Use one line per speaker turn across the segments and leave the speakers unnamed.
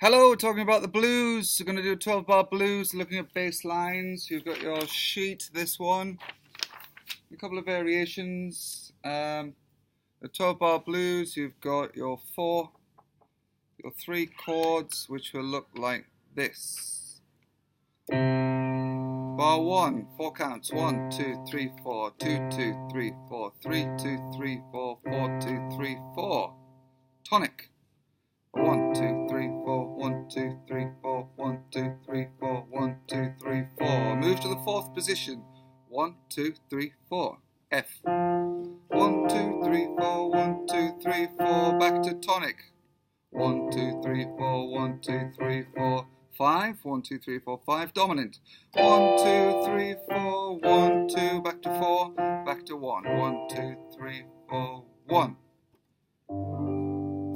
Hello, talking about the blues. We're going to do 12 bar blues, looking at bass lines. You've got your sheet, this one, a couple of variations. The 12 bar blues, you've got your three chords, which will look like this. Bar 1, 4 counts, 1, 2, 3, 4, 2, 2, 3, 4, 3, 2, 3, 4, 4, 2, 3, 4. Tonic. 1, 2, 3, 4, 1, 2, 3, 4, 1, 2, 3, 4, 1, 2, 3, 4. Move to the fourth position. 1, 2, 3, 4. F. 1, 2, 3, 4, 1, 2, 3, 4. Back to tonic. 1, 2, 3, 4, 1, 2, 3, 4. 5. 1, 2, 3, 4, 5. Dominant. 1, 2, 3, 4, 1, 2. Back to 4. Back to 1. 1, 2, 3, 4, 1.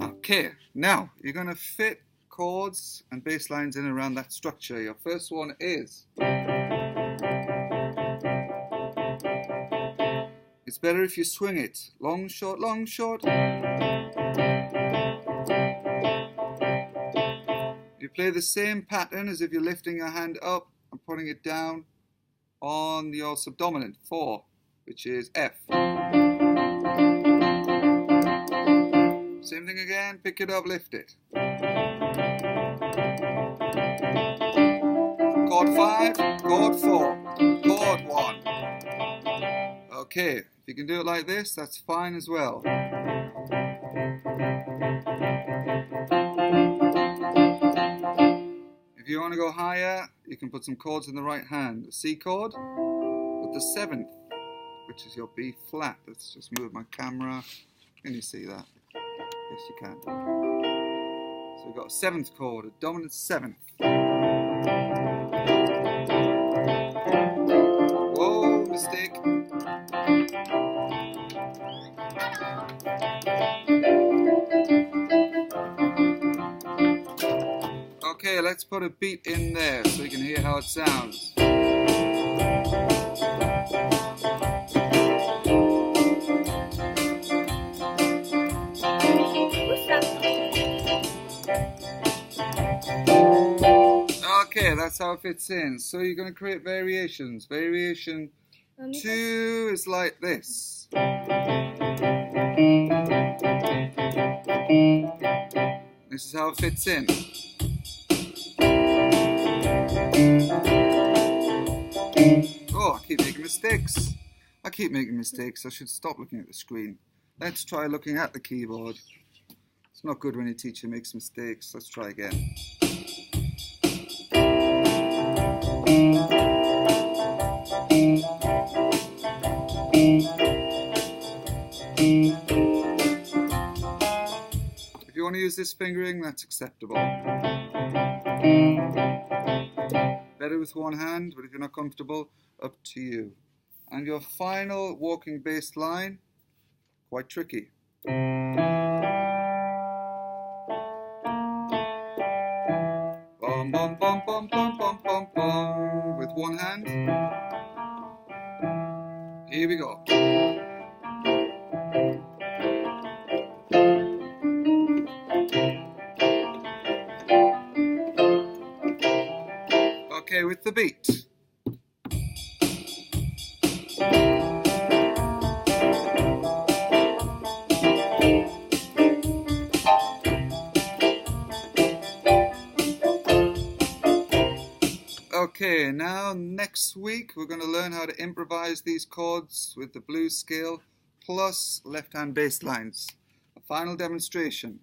Okay, now you're going to fit chords and bass lines in around that structure. Your first one is, it's better if you swing it. Long, short, long, short. You play the same pattern as if you're lifting your hand up and putting it down on your subdominant 4, which is F. Same thing again, pick it up, lift it. Chord 5, chord 4, chord 1. Okay, if you can do it like this, that's fine as well. If you want to go higher, you can put some chords in the right hand. The C chord with the 7th, which is your B flat. Let's just move my camera. Can you see that? Yes, you can. So we've got a 7th chord, a dominant 7th. Whoa, mistake. Okay, let's put a beat in there so you can hear how it sounds. Okay, that's how it fits in. So you're going to create variations. Variation 2 is like this. This is how it fits in. Oh, I keep making mistakes. I should stop looking at the screen. Let's try looking at the keyboard. It's not good when your teacher makes mistakes. Let's try again. If you want to use this fingering, that's acceptable. Better with one hand, but if you're not comfortable, up to you. And your final walking bass line, quite tricky. Bum, bum, bum, bum, bum, bum, bum, bum. With one hand. Here we go. Okay, with the beat. Okay, now next week we're going to learn how to improvise these chords with the blues scale plus left-hand bass lines. A final demonstration.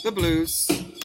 the blues.